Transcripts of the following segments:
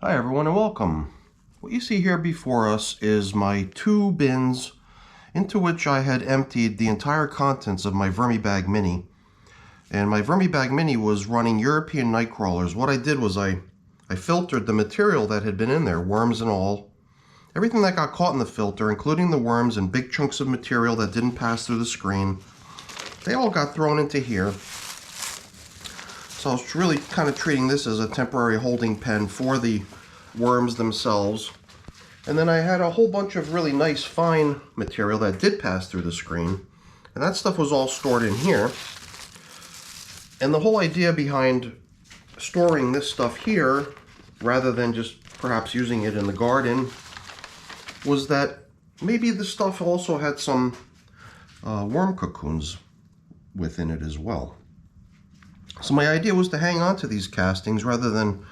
Hi everyone and welcome. What you see here before us is my 2 bins into which I had emptied the entire contents of my Vermibag Mini. And my Vermibag Mini was running European nightcrawlers. What I did was I filtered the material that had been in there, worms and all. Everything that got caught in the filter, including the worms and big chunks of material that didn't pass through the screen, they all got thrown into here. So I was really kind of treating this as a temporary holding pen for the worms themselves. And then I had a whole bunch of really nice fine material that did pass through the screen. And that stuff was all stored in here. And the whole idea behind storing this stuff here, rather than just perhaps using it in the garden, was that maybe the stuff also had some worm cocoons within it as well. So my idea was to hang on to these castings rather than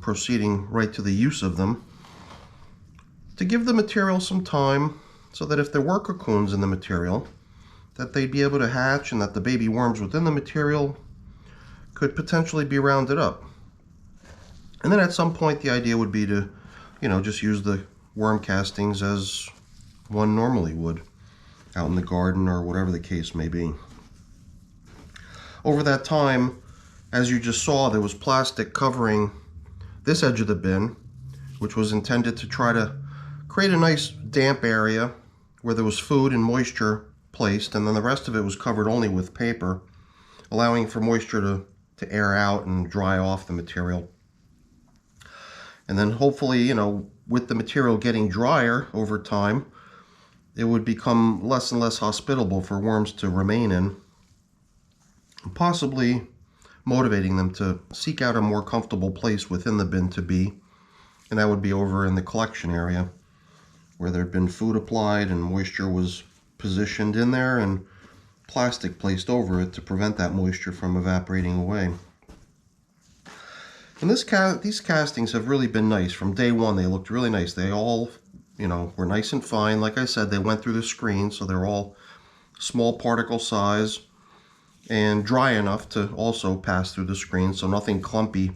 proceeding right to the use of them, to give the material some time so that if there were cocoons in the material, that they'd be able to hatch and that the baby worms within the material could potentially be rounded up. And then at some point the idea would be to, just use the worm castings as one normally would out in the garden or whatever the case may be. Over that time, as you just saw, there was plastic covering this edge of the bin, which was intended to try to create a nice damp area where there was food and moisture placed, and then the rest of it was covered only with paper, allowing for moisture to air out and dry off the material. And then hopefully, with the material getting drier over time, it would become less and less hospitable for worms to remain in, possibly motivating them to seek out a more comfortable place within the bin to be, and that would be over in the collection area where there had been food applied and moisture was positioned in there and plastic placed over it to prevent that moisture from evaporating away. And these castings have really been nice. From day one they looked really nice. They all were nice and fine. Like I said, they went through the screen, so they're all small particle size and dry enough to also pass through the screen, so nothing clumpy.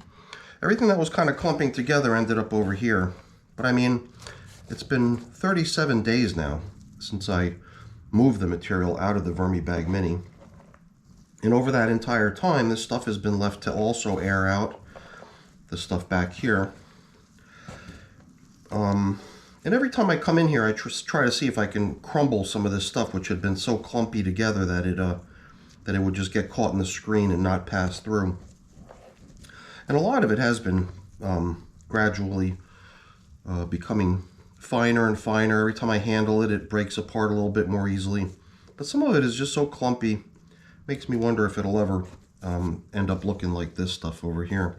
Everything that was kind of clumping together ended up over here. But I mean, it's been 37 days now since I moved the material out of the Vermibag Mini. And over that entire time, this stuff has been left to also air out, the stuff back here. And every time I come in here, I try to see if I can crumble some of this stuff, which had been so clumpy together that it would just get caught in the screen and not pass through. And a lot of it has been gradually becoming finer and finer. Every time I handle it, it breaks apart a little bit more easily. But some of it is just so clumpy, makes me wonder if it'll ever end up looking like this stuff over here.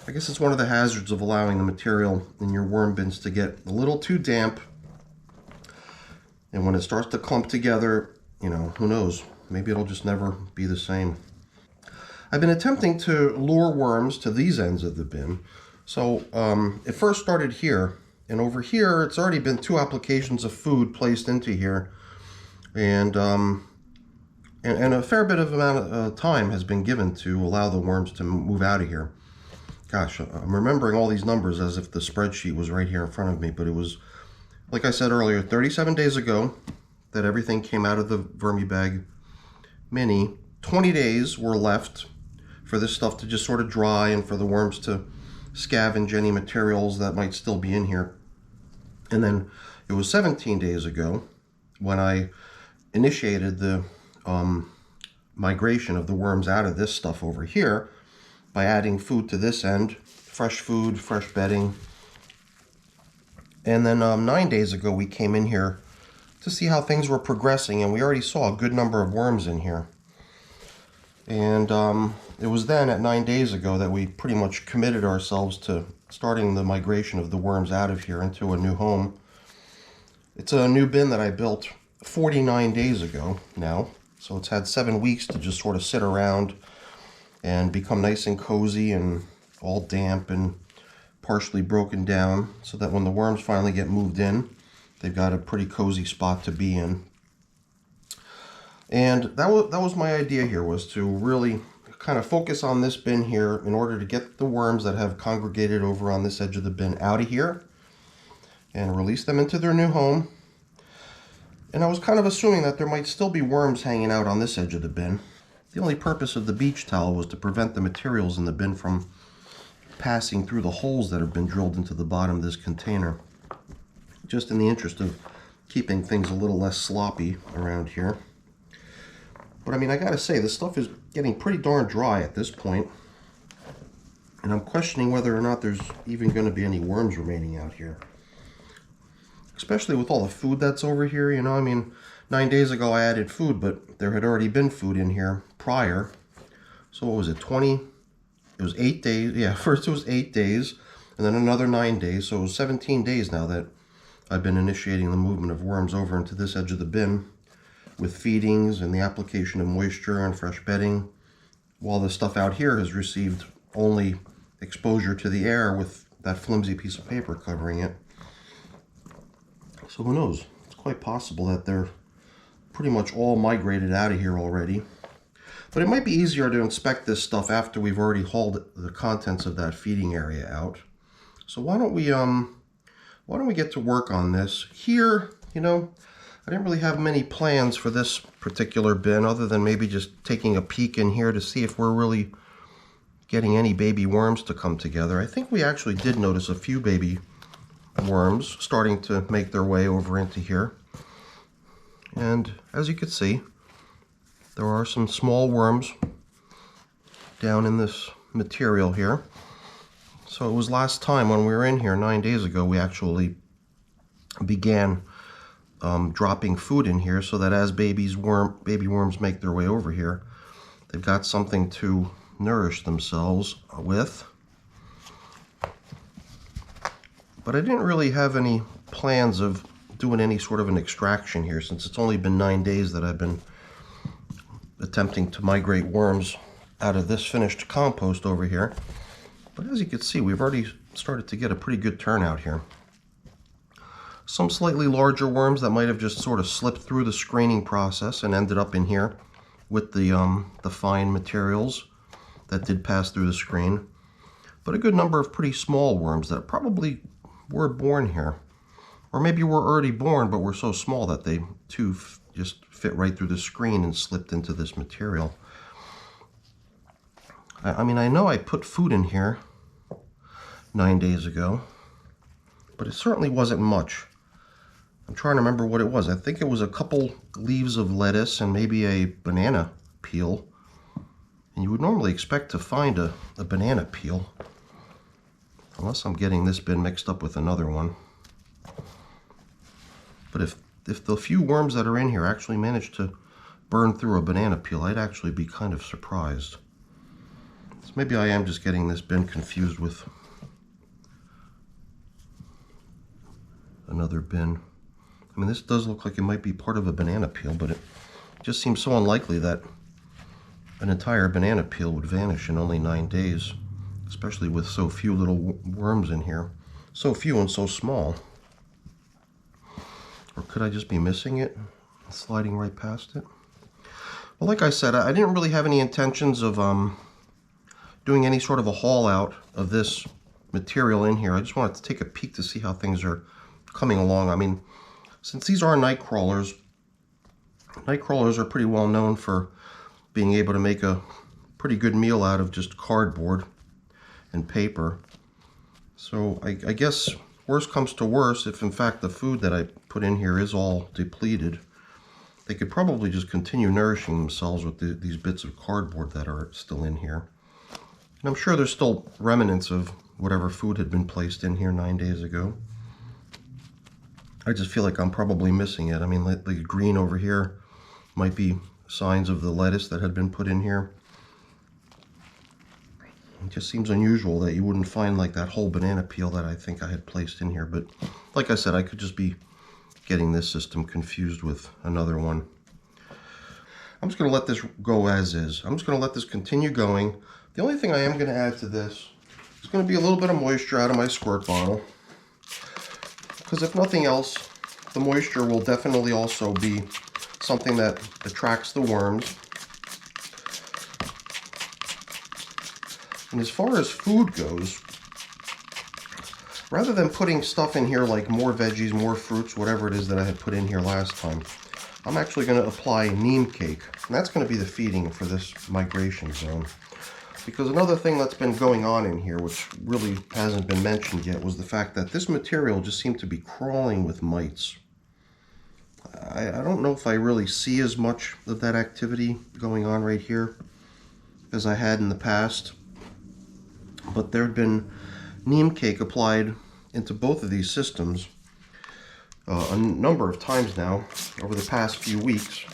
I guess it's one of the hazards of allowing the material in your worm bins to get a little too damp. And when it starts to clump together, who knows? Maybe it'll just never be the same. I've been attempting to lure worms to these ends of the bin. So it first started here, and over here it's already been 2 applications of food placed into here, and a fair bit of amount of time has been given to allow the worms to move out of here. Gosh, I'm remembering all these numbers as if the spreadsheet was right here in front of me, but it was, like I said earlier, 37 days ago that everything came out of the Vermibag Mini. 20 days were left for this stuff to just sort of dry and for the worms to scavenge any materials that might still be in here. And then it was 17 days ago when I initiated the migration of the worms out of this stuff over here by adding food to this end, fresh food, fresh bedding. And then 9 days ago we came in here to see how things were progressing, and we already saw a good number of worms in here. And it was then at 9 days ago that we pretty much committed ourselves to starting the migration of the worms out of here into a new home. It's a new bin that I built 49 days ago now, so it's had 7 weeks to just sort of sit around and become nice and cozy and all damp and partially broken down, so that when the worms finally get moved in, they've got a pretty cozy spot to be in. And that was my idea here, was to really kind of focus on this bin here in order to get the worms that have congregated over on this edge of the bin out of here and release them into their new home. And I was kind of assuming that there might still be worms hanging out on this edge of the bin. The only purpose of the beach towel was to prevent the materials in the bin from passing through the holes that have been drilled into the bottom of this container. Just in the interest of keeping things a little less sloppy around here. But I mean, I gotta say, this stuff is getting pretty darn dry at this point. And I'm questioning whether or not there's even going to be any worms remaining out here. Especially with all the food that's over here, you know. I mean, 9 days ago I added food, but there had already been food in here prior. So what was it, 20? It was 8 days. Yeah, first it was 8 days, and then another 9 days. So it was 17 days now that I've been initiating the movement of worms over into this edge of the bin with feedings and the application of moisture and fresh bedding, while the stuff out here has received only exposure to the air with that flimsy piece of paper covering it. So who knows? It's quite possible that they're pretty much all migrated out of here already. But it might be easier to inspect this stuff after we've already hauled the contents of that feeding area out. So why don't we get to work on this? Here, you know, I didn't really have many plans for this particular bin other than maybe just taking a peek in here to see if we're really getting any baby worms to come together. I think we actually did notice a few baby worms starting to make their way over into here. And as you can see, there are some small worms down in this material here. So it was last time when we were in here 9 days ago, we actually began dropping food in here so that as baby worms make their way over here, they've got something to nourish themselves with. But I didn't really have any plans of doing any sort of an extraction here, since it's only been 9 days that I've been attempting to migrate worms out of this finished compost over here. But as you can see, we've already started to get a pretty good turnout here. Some slightly larger worms that might have just sort of slipped through the screening process and ended up in here with the fine materials that did pass through the screen. But a good number of pretty small worms that probably were born here. Or maybe were already born but were so small that they too just fit right through the screen and slipped into this material. I mean, I know I put food in here 9 days ago, but it certainly wasn't much. I'm trying to remember what it was. I think it was a couple leaves of lettuce and maybe a banana peel. And you would normally expect to find a banana peel, unless I'm getting this bin mixed up with another one. But if the few worms that are in here actually manage to burn through a banana peel, I'd actually be kind of surprised. So maybe I am just getting this bin confused with another bin. I mean, this does look like it might be part of a banana peel, but it just seems so unlikely that an entire banana peel would vanish in only 9 days, especially with so few little worms in here. So few and so small. Or could I just be missing it, sliding right past it? Well, like I said, I didn't really have any intentions of doing any sort of a haul out of this material in here. I just wanted to take a peek to see how things are coming along. I mean, since these are nightcrawlers, nightcrawlers are pretty well known for being able to make a pretty good meal out of just cardboard and paper. So I guess worst comes to worst, if in fact the food that I put in here is all depleted, they could probably just continue nourishing themselves with these bits of cardboard that are still in here. And I'm sure there's still remnants of whatever food had been placed in here 9 days ago. I just feel like I'm probably missing it. I mean, the green over here might be signs of the lettuce that had been put in here. It just seems unusual that you wouldn't find like that whole banana peel that I think I had placed in here. But like I said, I could just be getting this system confused with another one. I'm just going to let this go as is. I'm just going to let this continue going. The only thing I am going to add to this is going to be a little bit of moisture out of my squirt bottle. Because if nothing else, the moisture will definitely also be something that attracts the worms. And as far as food goes, rather than putting stuff in here like more veggies, more fruits, whatever it is that I had put in here last time, I'm actually going to apply neem cake. And that's going to be the feeding for this migration zone. Because another thing that's been going on in here, which really hasn't been mentioned yet, was the fact that this material just seemed to be crawling with mites. I don't know if I really see as much of that activity going on right here as I had in the past. But there had been neem cake applied into both of these systems a number of times now over the past few weeks.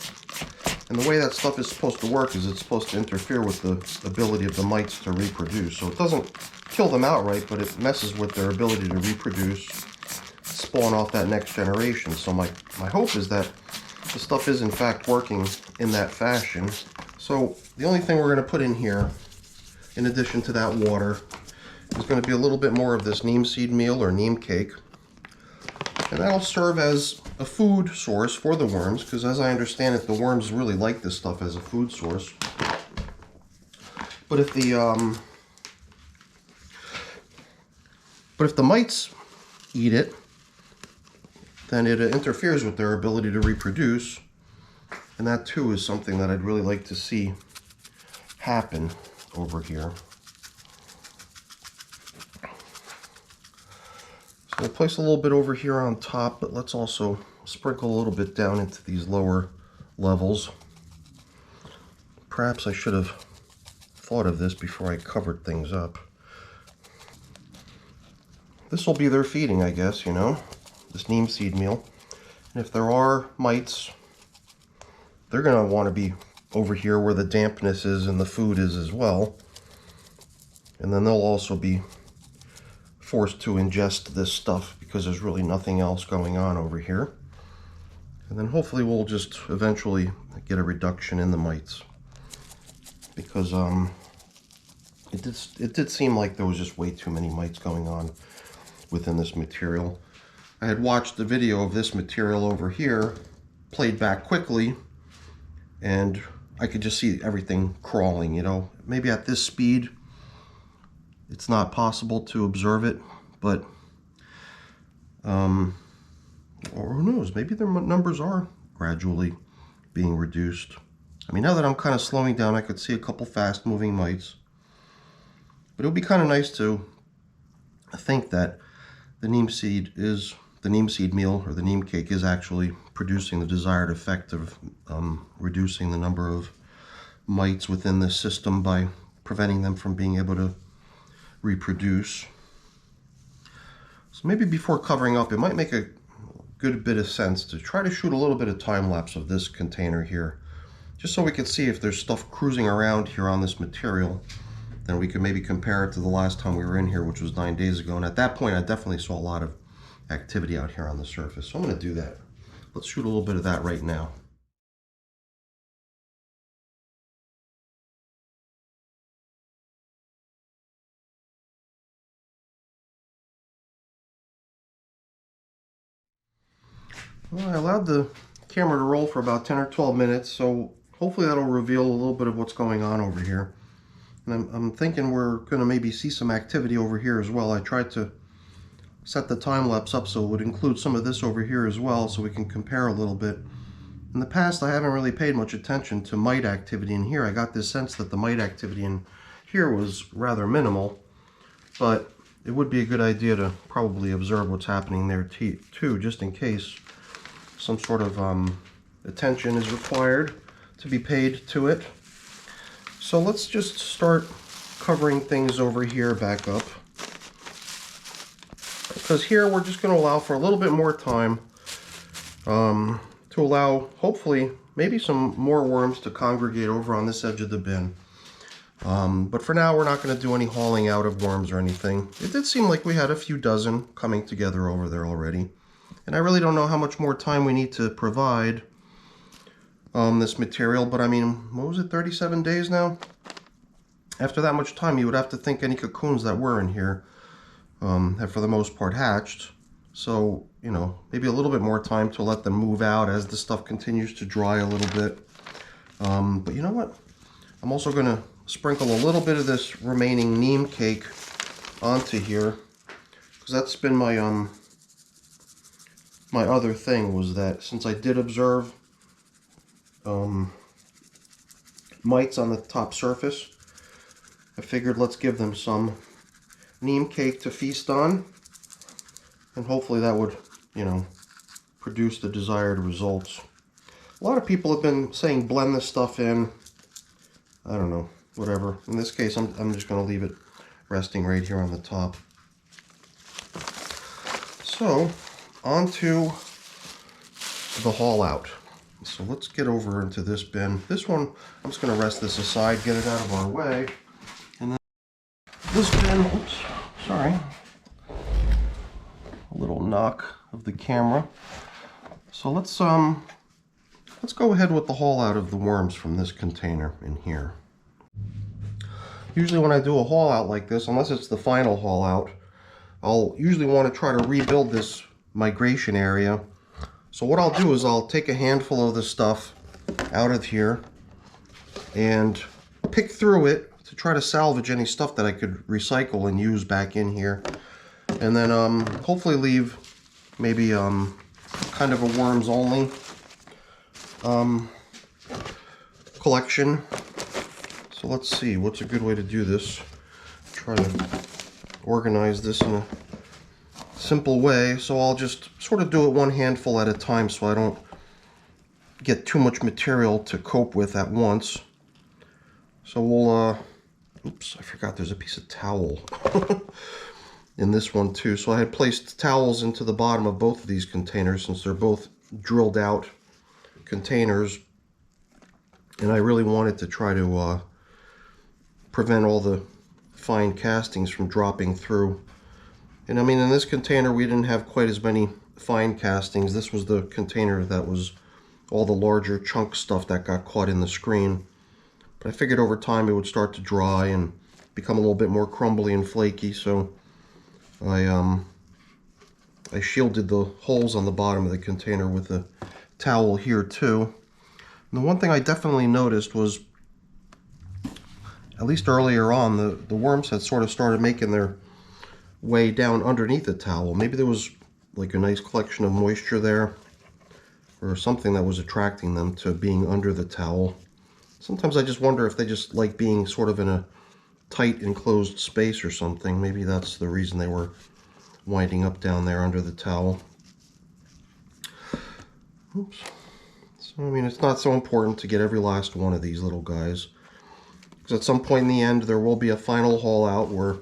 And the way that stuff is supposed to work is it's supposed to interfere with the ability of the mites to reproduce. So it doesn't kill them outright, but it messes with their ability to reproduce, spawn off that next generation. So my hope is that the stuff is in fact working in that fashion. So the only thing we're going to put in here, in addition to that water, is going to be a little bit more of this neem seed meal or neem cake. And that'll serve as a food source for the worms, because as I understand it, the worms really like this stuff as a food source. But if the mites eat it, then it interferes with their ability to reproduce, and that too is something that I'd really like to see happen over here. So we'll place a little bit over here on top, but let's also sprinkle a little bit down into these lower levels. Perhaps I should have thought of this before I covered things up. This will be their feeding, I guess, you know, this neem seed meal. And if there are mites, they're going to want to be over here where the dampness is and the food is as well. And then they'll also be forced to ingest this stuff because there's really nothing else going on over here. And then hopefully we'll just eventually get a reduction in the mites, because it did seem like there was just way too many mites going on within this material. I had watched the video of this material over here, played back quickly, and I could just see everything crawling, you know. Maybe at this speed it's not possible to observe it, but or who knows, maybe their numbers are gradually being reduced. I mean, now that I'm kind of slowing down, I could see a couple fast moving mites, but it would be kind of nice to think that the neem seed meal or the neem cake is actually producing the desired effect of reducing the number of mites within this system by preventing them from being able to reproduce. So maybe before covering up, it might make a good bit of sense to try to shoot a little bit of time lapse of this container here, just so we can see if there's stuff cruising around here on this material. Then we could maybe compare it to the last time we were in here, which was 9 days ago. And at that point, I definitely saw a lot of activity out here on the surface. So I'm going to do that. Let's shoot a little bit of that right now. Well, I allowed the camera to roll for about 10 or 12 minutes, so hopefully that'll reveal a little bit of what's going on over here. And I'm thinking we're going to maybe see some activity over here as well. I tried to set the time lapse up so it would include some of this over here as well, so we can compare a little bit. In the past, I haven't really paid much attention to mite activity in here. I got this sense that the mite activity in here was rather minimal, but it would be a good idea to probably observe what's happening there too, just in case some sort of attention is required to be paid to it. So let's just start covering things over here back up, because here we're just going to allow for a little bit more time to allow, hopefully, maybe some more worms to congregate over on this edge of the bin. But for now, we're not going to do any hauling out of worms or anything. It did seem like we had a few dozen coming together over there already. And I really don't know how much more time we need to provide this material, but I mean, what was it, 37 days now? After that much time, you would have to think any cocoons that were in here have for the most part hatched. So, you know, maybe a little bit more time to let them move out as the stuff continues to dry a little bit. But you know what? I'm also going to sprinkle a little bit of this remaining neem cake onto here, because that's been my my other thing, was that since I did observe mites on the top surface, I figured let's give them some neem cake to feast on, and hopefully that would, you know, produce the desired results. A lot of people have been saying blend this stuff in. I don't know, whatever. In this case, I'm just going to leave it resting right here on the top. So, on to the haul out. So let's get over into this bin. This one, I'm just going to rest this aside, get it out of our way. And then this bin, oops, sorry. A little knock of the camera. So let's go ahead with the haul out of the worms from this container in here. Usually when I do a haul out like this, unless it's the final haul out, I'll usually want to try to rebuild this migration area. So what I'll do is I'll take a handful of the stuff out of here and pick through it to try to salvage any stuff that I could recycle and use back in here. And then hopefully leave maybe kind of a worms only collection. So let's see, what's a good way to do this? Try to organize this in a simple way. So I'll just sort of do it one handful at a time so I don't get too much material to cope with at once. So we'll, oops, I forgot there's a piece of towel in this one too. So I had placed towels into the bottom of both of these containers since they're both drilled out containers. And I really wanted to try to prevent all the fine castings from dropping through. And I mean, in this container we didn't have quite as many fine castings. This was the container that was all the larger chunk stuff that got caught in the screen. But I figured over time it would start to dry and become a little bit more crumbly and flaky, so I shielded the holes on the bottom of the container with a towel here too. And the one thing I definitely noticed was, at least earlier on, the worms had sort of started making their way down underneath the towel. Maybe there was like a nice collection of moisture there, or something that was attracting them to being under the towel. Sometimes I just wonder if they just like being sort of in a tight enclosed space or something. Maybe that's the reason they were winding up down there under the towel. Oops. So I mean, it's not so important to get every last one of these little guys, because at some point in the end there will be a final haul out where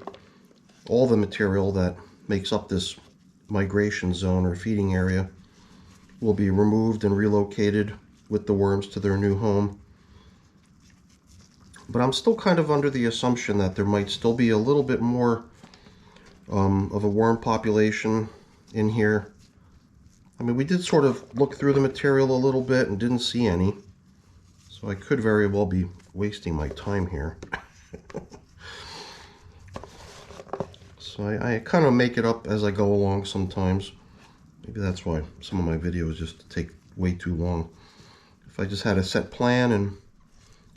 all the material that makes up this migration zone or feeding area will be removed and relocated with the worms to their new home. But I'm still kind of under the assumption that there might still be a little bit more of a worm population in here. I mean, we did sort of look through the material a little bit and didn't see any, so I could very well be wasting my time here. So I kind of make it up as I go along sometimes. Maybe that's why some of my videos just take way too long. If I just had a set plan and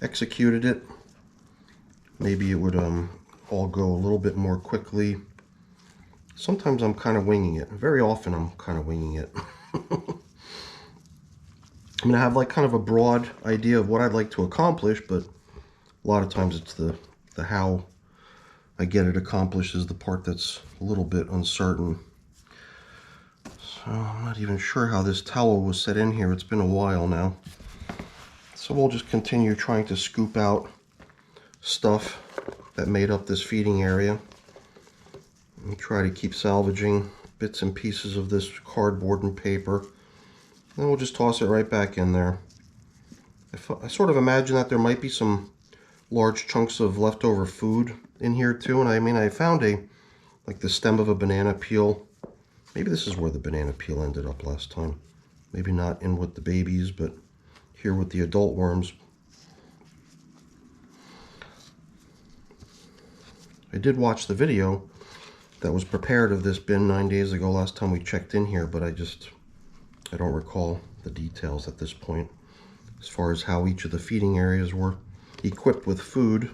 executed it, maybe it would all go a little bit more quickly. Sometimes I'm kind of winging it. Very often I'm kind of winging it. I mean, I have like kind of a broad idea of what I'd like to accomplish, but a lot of times it's the how I get it accomplished is the part that's a little bit uncertain. So I'm not even sure how this towel was set in here. It's been a while now. So we'll just continue trying to scoop out stuff that made up this feeding area and try to keep salvaging bits and pieces of this cardboard and paper. Then we'll just toss it right back in there. I sort of imagine that there might be some large chunks of leftover food in here too. And I mean, I found like the stem of a banana peel. Maybe this is where the banana peel ended up last time. Maybe not in with the babies, but here with the adult worms. I did watch the video that was prepared of this bin 9 days ago, last time we checked in here, but I don't recall the details at this point as far as how each of the feeding areas were equipped with food.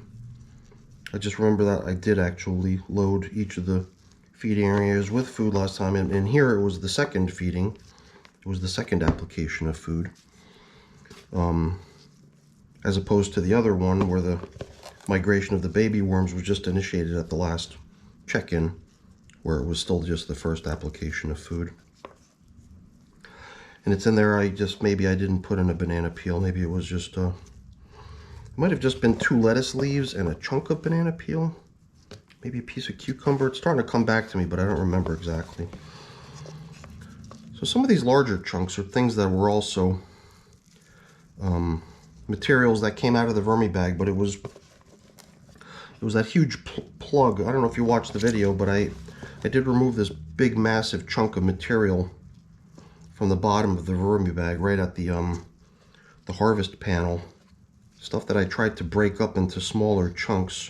I just remember that I did actually load each of the feeding areas with food last time, and here it was the second feeding. It was the second application of food, as opposed to the other one where the migration of the baby worms was just initiated at the last check-in, where it was still just the first application of food. And it's in there, maybe I didn't put in a banana peel. Maybe it was just, it might have just been 2 lettuce leaves and a chunk of banana peel. Maybe a piece of cucumber. It's starting to come back to me, but I don't remember exactly. So some of these larger chunks are things that were also materials that came out of the Vermibag, but it was that huge plug. I don't know if you watched the video, but I did remove this big massive chunk of material from the bottom of the Vermibag right at the harvest panel. Stuff that I tried to break up into smaller chunks,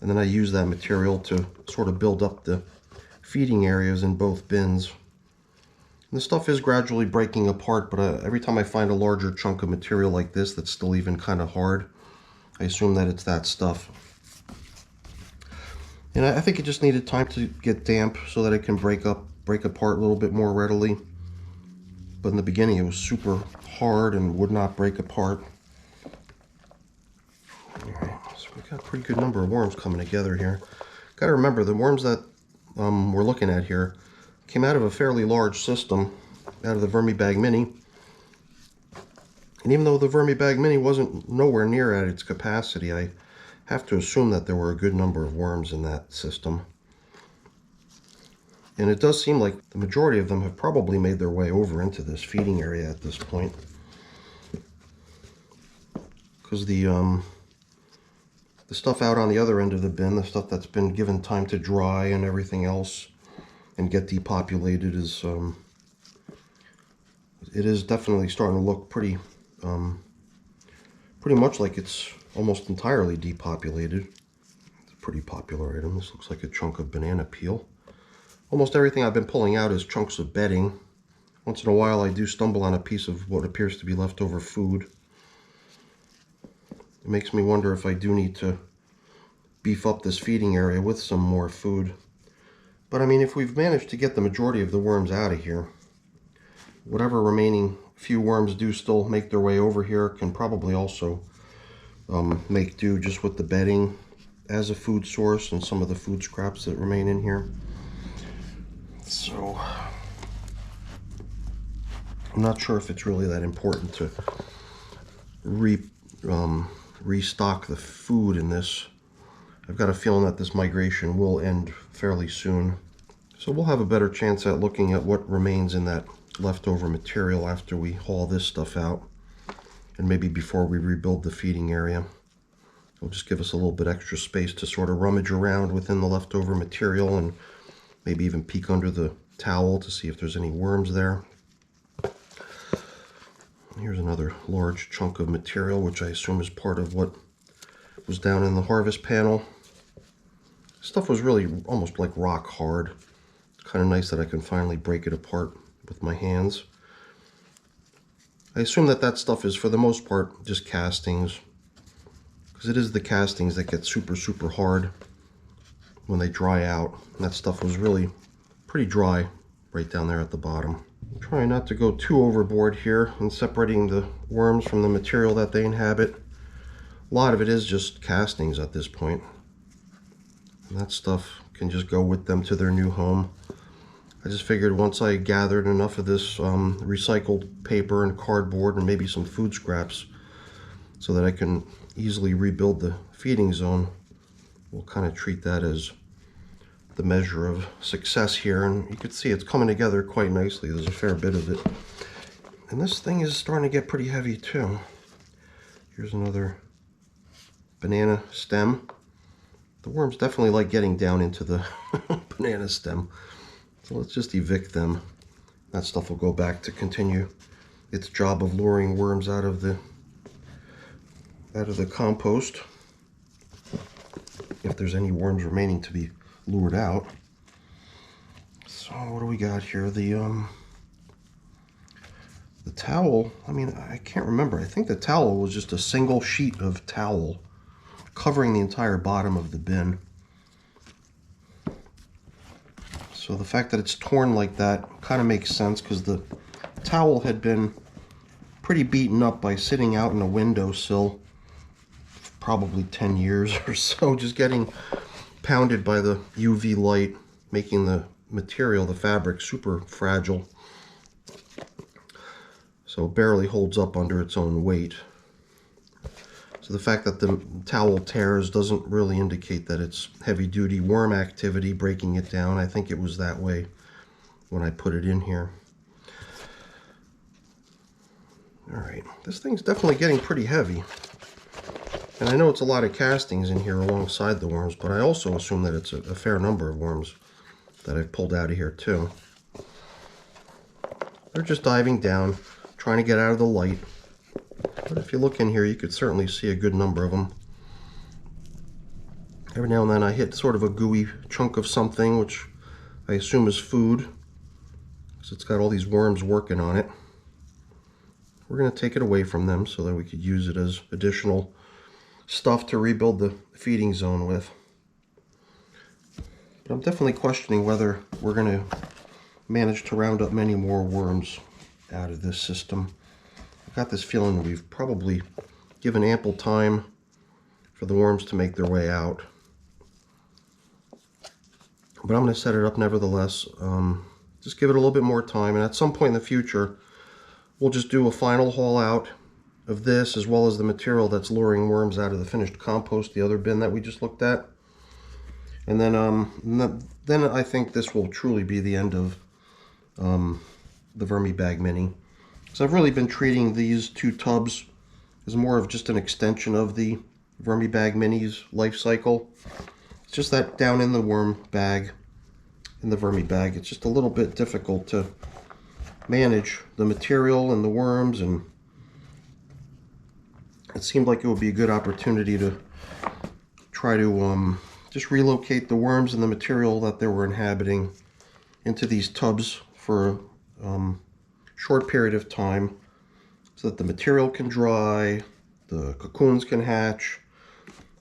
and then I used that material to sort of build up the feeding areas in both bins. And the stuff is gradually breaking apart, but every time I find a larger chunk of material like this that's still even kind of hard, I assume that it's that stuff. And I think it just needed time to get damp so that it can break apart a little bit more readily. But in the beginning it was super hard and would not break apart. Alright, so we've got a pretty good number of worms coming together here. Got to remember, the worms that we're looking at here came out of a fairly large system, out of the Vermibag Mini. And even though the Vermibag Mini wasn't nowhere near at its capacity, I have to assume that there were a good number of worms in that system. And it does seem like the majority of them have probably made their way over into this feeding area at this point. Because the stuff out on the other end of the bin, the stuff that's been given time to dry and everything else and get depopulated, is it is definitely starting to look pretty much like it's almost entirely depopulated. It's a pretty popular item. This looks like a chunk of banana peel. Almost everything I've been pulling out is chunks of bedding. Once in a while I do stumble on a piece of what appears to be leftover food. It makes me wonder if I do need to beef up this feeding area with some more food. But I mean, if we've managed to get the majority of the worms out of here, whatever remaining few worms do still make their way over here can probably also make do just with the bedding as a food source and some of the food scraps that remain in here. So I'm not sure if it's really that important to restock the food in this. I've got a feeling that this migration will end fairly soon. So we'll have a better chance at looking at what remains in that leftover material after we haul this stuff out, and maybe before we rebuild the feeding area. It'll just give us a little bit extra space to sort of rummage around within the leftover material and maybe even peek under the towel to see if there's any worms there. Here's another large chunk of material, which I assume is part of what was down in the harvest panel. Stuff was really almost like rock hard. It's kind of nice that I can finally break it apart with my hands. I assume that that stuff is, for the most part, just castings, because it is the castings that get super hard when they dry out. And that stuff was really pretty dry right down there at the bottom. I'm trying not to go too overboard here in separating the worms from the material that they inhabit. A lot of it is just castings at this point, and that stuff can just go with them to their new home. I just figured once I gathered enough of this recycled paper and cardboard and maybe some food scraps so that I can easily rebuild the feeding zone, we'll kind of treat that as the measure of success here. And you can see it's coming together quite nicely. There's a fair bit of it. And this thing is starting to get pretty heavy too. Here's another banana stem. The worms definitely like getting down into the banana stem. So let's just evict them. That stuff will go back to continue its job of luring worms out of the compost, if there's any worms remaining to be lured out. So what do we got here? The towel, I mean, I can't remember. I think the towel was just a single sheet of towel covering the entire bottom of the bin. So the fact that it's torn like that kind of makes sense, because the towel had been pretty beaten up by sitting out in a windowsill for probably 10 years or so, just getting pounded by the UV light, making the material, the fabric, super fragile. So it barely holds up under its own weight. So the fact that the towel tears doesn't really indicate that it's heavy-duty worm activity breaking it down. I think it was that way when I put it in here. All right, this thing's definitely getting pretty heavy. And I know it's a lot of castings in here alongside the worms, but I also assume that it's a fair number of worms that I've pulled out of here too. They're just diving down, trying to get out of the light. But if you look in here, you could certainly see a good number of them. Every now and then I hit sort of a gooey chunk of something, which I assume is food, because it's got all these worms working on it. We're going to take it away from them so that we could use it as additional stuff to rebuild the feeding zone with. But I'm definitely questioning whether we're going to manage to round up many more worms out of this system. I've got this feeling we've probably given ample time for the worms to make their way out. But I'm going to set it up nevertheless. Just give it a little bit more time, and at some point in the future, we'll just do a final haul out of this, as well as the material that's luring worms out of the finished compost, the other bin that we just looked at. And then I think this will truly be the end of the Vermibag Mini. So I've really been treating these two tubs as more of just an extension of the Vermibag Mini's life cycle. It's just that down in the worm bag, in the Vermibag, it's just a little bit difficult to manage the material and the worms, and it seemed like it would be a good opportunity to try to just relocate the worms and the material that they were inhabiting into these tubs for short period of time, so that the material can dry, the cocoons can hatch.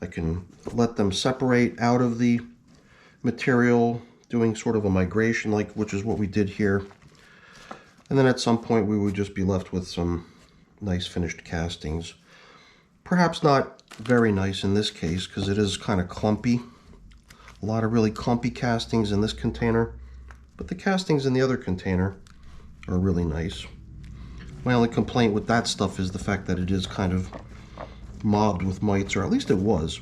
I can let them separate out of the material, doing sort of a migration, which is what we did here. And then at some point we would just be left with some nice finished castings. Perhaps not very nice in this case, because it is kind of clumpy. A lot of really clumpy castings in this container, but the castings in the other container are really nice. My only complaint with that stuff is the fact that it is kind of mobbed with mites, or at least it was.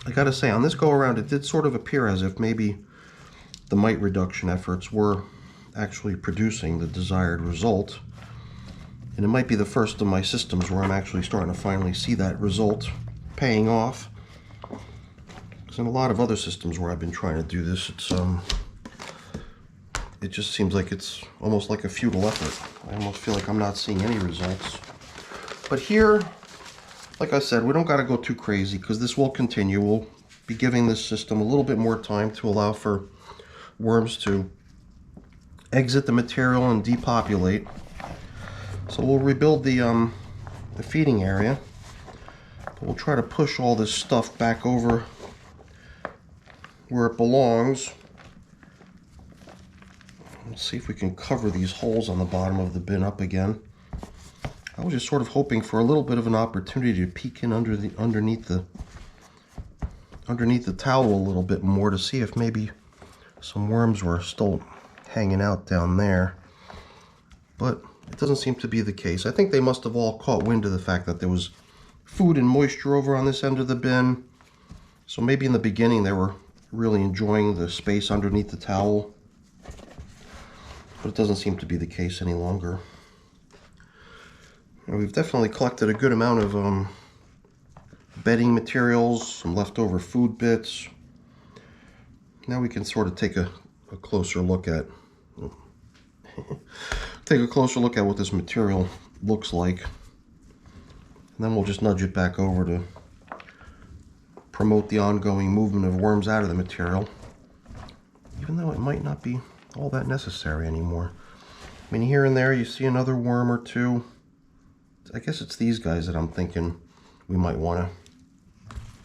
I gotta say, on this go around, it did sort of appear as if maybe the mite reduction efforts were actually producing the desired result. And it might be the first of my systems where I'm actually starting to finally see that result paying off. Because in a lot of other systems where I've been trying to do this, it just seems like it's almost like a futile effort. I almost feel like I'm not seeing any results. But here, like I said, we don't got to go too crazy, because this will continue. We'll be giving this system a little bit more time to allow for worms to exit the material and depopulate. So we'll rebuild the feeding area, but we'll try to push all this stuff back over where it belongs. Let's see if we can cover these holes on the bottom of the bin up again. I was just sort of hoping for a little bit of an opportunity to peek in underneath the towel a little bit more, to see if maybe some worms were still hanging out down there. But it doesn't seem to be the case. I think they must have all caught wind of the fact that there was food and moisture over on this end of the bin. So maybe in the beginning they were really enjoying the space underneath the towel. But it doesn't seem to be the case any longer. And we've definitely collected a good amount of bedding materials, some leftover food bits. Now we can sort of take a closer look at what this material looks like. And then we'll just nudge it back over to promote the ongoing movement of worms out of the material, even though it might not be all that necessary anymore. I mean, here and there you see another worm or two. I guess it's these guys that I'm thinking we might want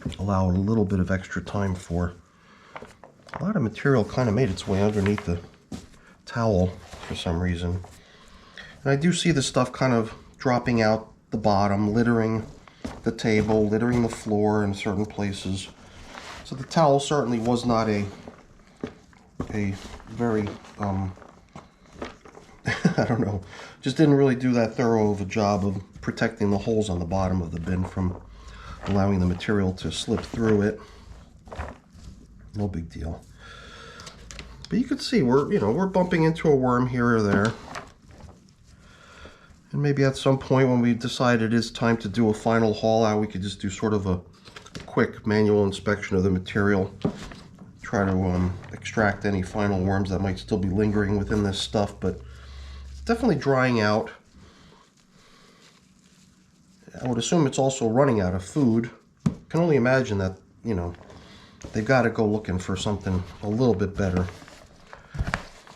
to allow a little bit of extra time for. A lot of material kind of made its way underneath the towel for some reason. And I do see the stuff kind of dropping out the bottom, littering the table, littering the floor in certain places. So the towel certainly was not a very, I don't know, just didn't really do that thorough of a job of protecting the holes on the bottom of the bin from allowing the material to slip through it. No big deal. But you can see we're bumping into a worm here or there. And maybe at some point when we decide it is time to do a final haul out, we could just do sort of a quick manual inspection of the material. Try to extract any final worms that might still be lingering within this stuff, but it's definitely drying out. I would assume it's also running out of food. I can only imagine that, they've got to go looking for something a little bit better.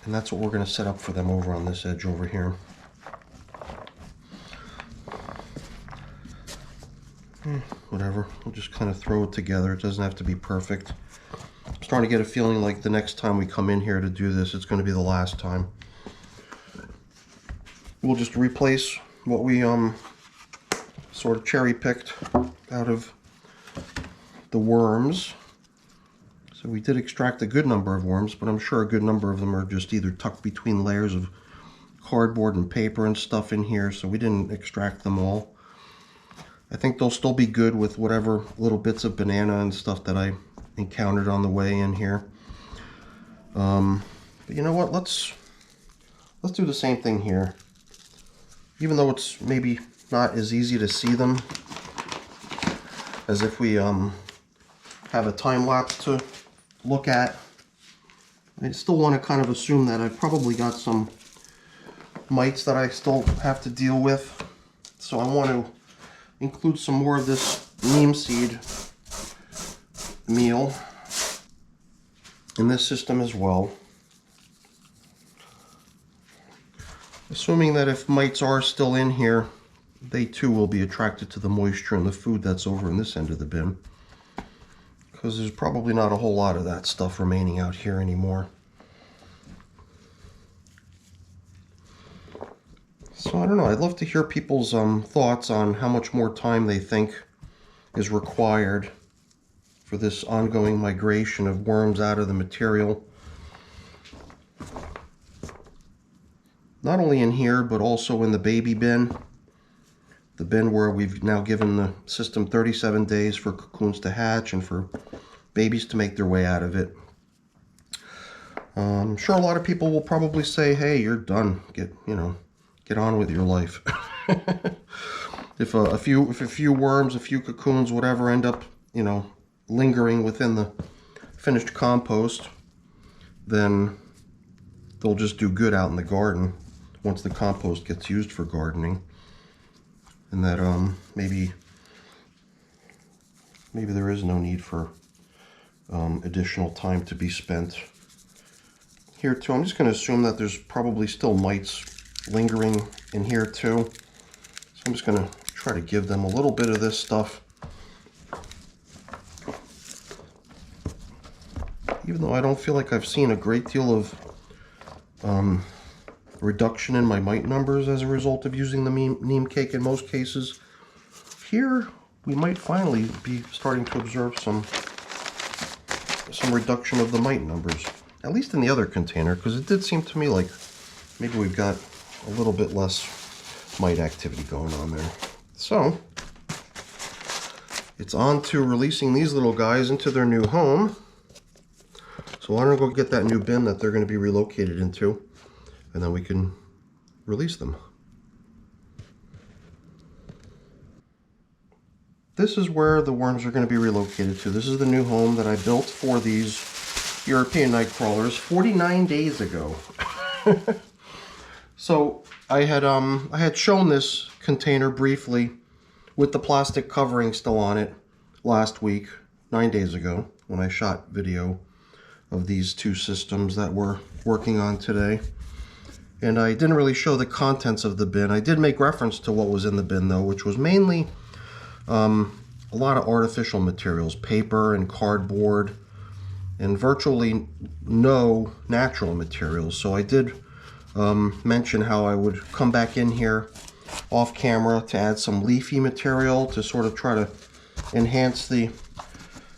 And that's what we're going to set up for them over on this edge over here. Whatever, we'll just kind of throw it together. It doesn't have to be perfect. I'm starting to get a feeling like the next time we come in here to do this, it's going to be the last time. We'll just replace what we sort of cherry picked out of the worms. So we did extract a good number of worms, but I'm sure a good number of them are just either tucked between layers of cardboard and paper and stuff in here, so we didn't extract them all. I think they'll still be good with whatever little bits of banana and stuff that I encountered on the way in here. But you know what? Let's do the same thing here. Even though it's maybe not as easy to see them as if we have a time lapse to look at, I still want to kind of assume that I've probably got some mites that I still have to deal with. So I want to include some more of this neem seed meal in this system as well. Assuming that if mites are still in here, they too will be attracted to the moisture and the food that's over in this end of the bin, because there's probably not a whole lot of that stuff remaining out here anymore. So I don't know, I'd love to hear people's thoughts on how much more time they think is required for this ongoing migration of worms out of the material. Not only in here, but also in the baby bin. The bin where we've now given the system 37 days for cocoons to hatch and for babies to make their way out of it. I'm sure a lot of people will probably say, hey, you're done. Get on with your life. If a few worms, a few cocoons, whatever, end up, lingering within the finished compost, then they'll just do good out in the garden once the compost gets used for gardening. And that maybe there is no need for additional time to be spent here too. I'm just going to assume that there's probably still mites lingering in here too. So I'm just going to try to give them a little bit of this stuff. Even though I don't feel like I've seen a great deal of reduction in my mite numbers as a result of using the neem cake in most cases, here we might finally be starting to observe some reduction of the mite numbers, at least in the other container, because it did seem to me like maybe we've got a little bit less mite activity going on there. So it's on to releasing these little guys into their new home. So I'm going to go get that new bin that they're going to be relocated into, and then we can release them. This is where the worms are going to be relocated to. This is the new home that I built for these European nightcrawlers 49 days ago. So I had shown this container briefly with the plastic covering still on it last week, 9 days ago, when I shot video of these two systems that we're working on today. And I didn't really show the contents of the bin. I did make reference to what was in the bin though, which was mainly a a lot of artificial materials, paper and cardboard, and virtually no natural materials. So I did mention how I would come back in here off camera to add some leafy material to sort of try to enhance the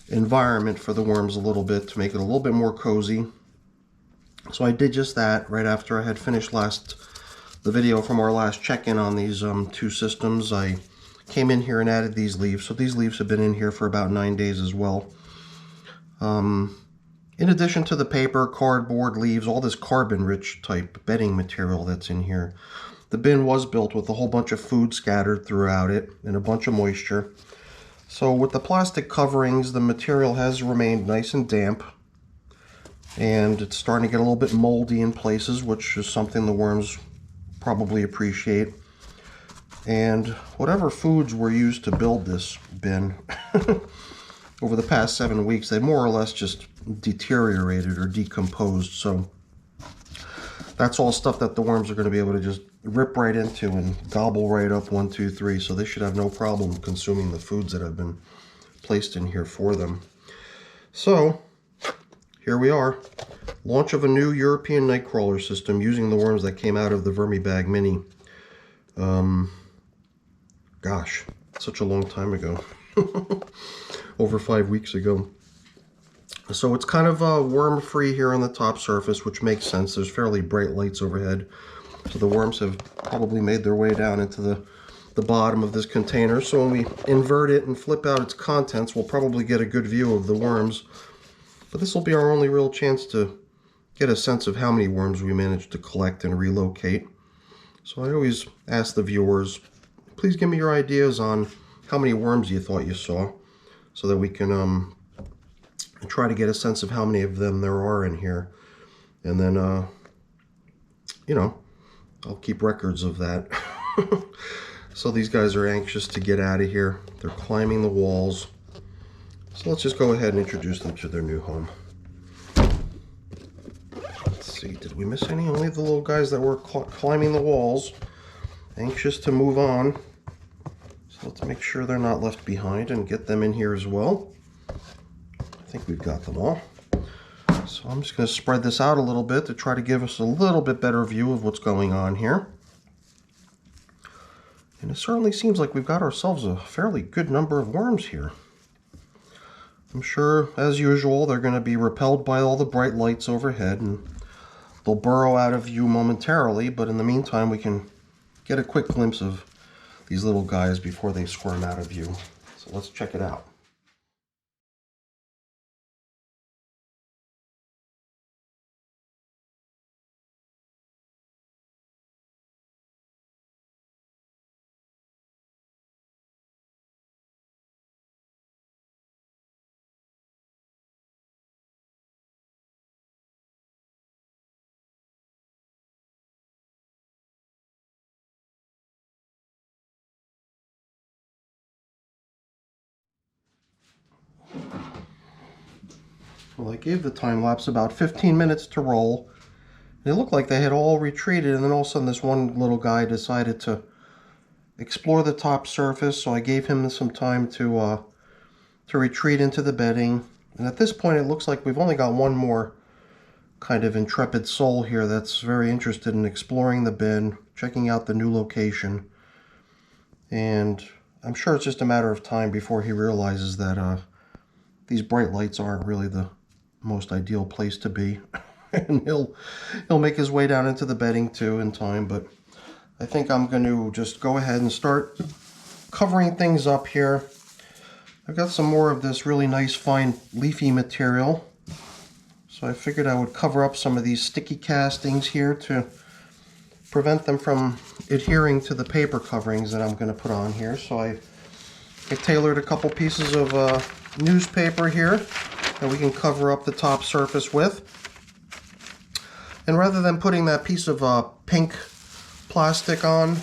environment for the worms a little bit, to make it a little bit more cozy. So I did just that right after I had finished the video from our last check-in on these two systems. I came in here and added these leaves. So these leaves have been in here for about 9 days as well. In addition to the paper, cardboard, leaves, all this carbon-rich type bedding material that's in here. The bin was built with a whole bunch of food scattered throughout it and a bunch of moisture. So with the plastic coverings, the material has remained nice and damp. And it's starting to get a little bit moldy in places, which is something the worms probably appreciate. And whatever foods were used to build this bin over the past 7 weeks, they more or less just deteriorated or decomposed. So that's all stuff that the worms are going to be able to just rip right into and gobble right up 1, 2, 3. So they should have no problem consuming the foods that have been placed in here for them. So here we are, launch of a new European nightcrawler system using the worms that came out of the VERMIBAG Mini. Gosh, such a long time ago. Over 5 weeks ago. So it's kind of worm-free here on the top surface, which makes sense. There's fairly bright lights overhead. So the worms have probably made their way down into the bottom of this container. So when we invert it and flip out its contents, we'll probably get a good view of the worms. But this will be our only real chance to get a sense of how many worms we managed to collect and relocate. So I always ask the viewers, please give me your ideas on how many worms you thought you saw, so that we can try to get a sense of how many of them there are in here. And then, you know, I'll keep records of that. So these guys are anxious to get out of here. They're climbing the walls. So let's just go ahead and introduce them to their new home. Let's see, did we miss any? Only the little guys that were climbing the walls, anxious to move on. So let's make sure they're not left behind and get them in here as well. I think we've got them all. So I'm just going to spread this out a little bit to try to give us a little bit better view of what's going on here. And it certainly seems like we've got ourselves a fairly good number of worms here. I'm sure, as usual, they're going to be repelled by all the bright lights overhead, and they'll burrow out of view momentarily, but in the meantime we can get a quick glimpse of these little guys before they squirm out of view. So let's check it out. Well, I gave the time lapse about 15 minutes to roll. It looked like they had all retreated, and then all of a sudden this one little guy decided to explore the top surface, so I gave him some time to retreat into the bedding. And at this point it looks like we've only got one more kind of intrepid soul here that's very interested in exploring the bin, checking out the new location. And I'm sure it's just a matter of time before he realizes that these bright lights aren't really the most ideal place to be. And he'll make his way down into the bedding too in time. But I think I'm going to just go ahead and start covering things up here. I've got some more of this really nice fine leafy material, so I figured I would cover up some of these sticky castings here to prevent them from adhering to the paper coverings that I'm going to put on here. So I tailored a couple pieces of newspaper here that we can cover up the top surface with. And rather than putting that piece of pink plastic on,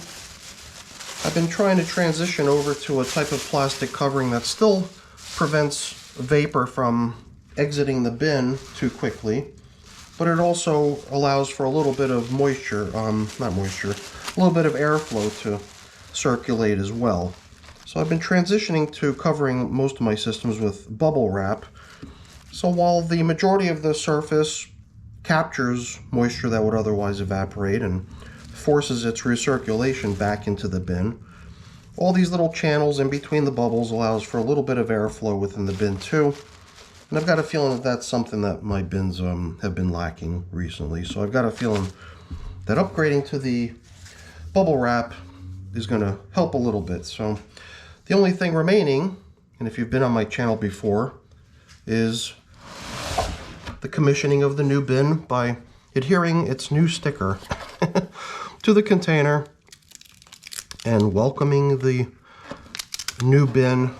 I've been trying to transition over to a type of plastic covering that still prevents vapor from exiting the bin too quickly, but it also allows for a little bit of moisture, a little bit of airflow to circulate as well. So I've been transitioning to covering most of my systems with bubble wrap. So while the majority of the surface captures moisture that would otherwise evaporate and forces its recirculation back into the bin, all these little channels in between the bubbles allows for a little bit of airflow within the bin too. And I've got a feeling that that's something that my bins have been lacking recently. So I've got a feeling that upgrading to the bubble wrap is going to help a little bit. So the only thing remaining, and if you've been on my channel before, is the commissioning of the new bin by adhering its new sticker to the container and welcoming the new bin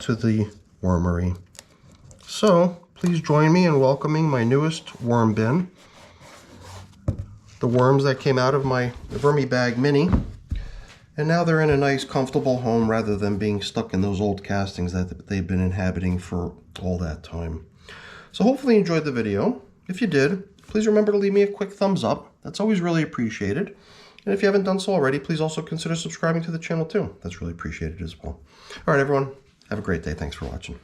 to the wormery. So please join me in welcoming my newest worm bin, the worms that came out of my VERMIBAG Mini, and now they're in a nice comfortable home rather than being stuck in those old castings that they've been inhabiting for all that time. So hopefully you enjoyed the video. If you did, please remember to leave me a quick thumbs up. That's always really appreciated. And if you haven't done so already, please also consider subscribing to the channel too. That's really appreciated as well. All right, everyone, have a great day. Thanks for watching.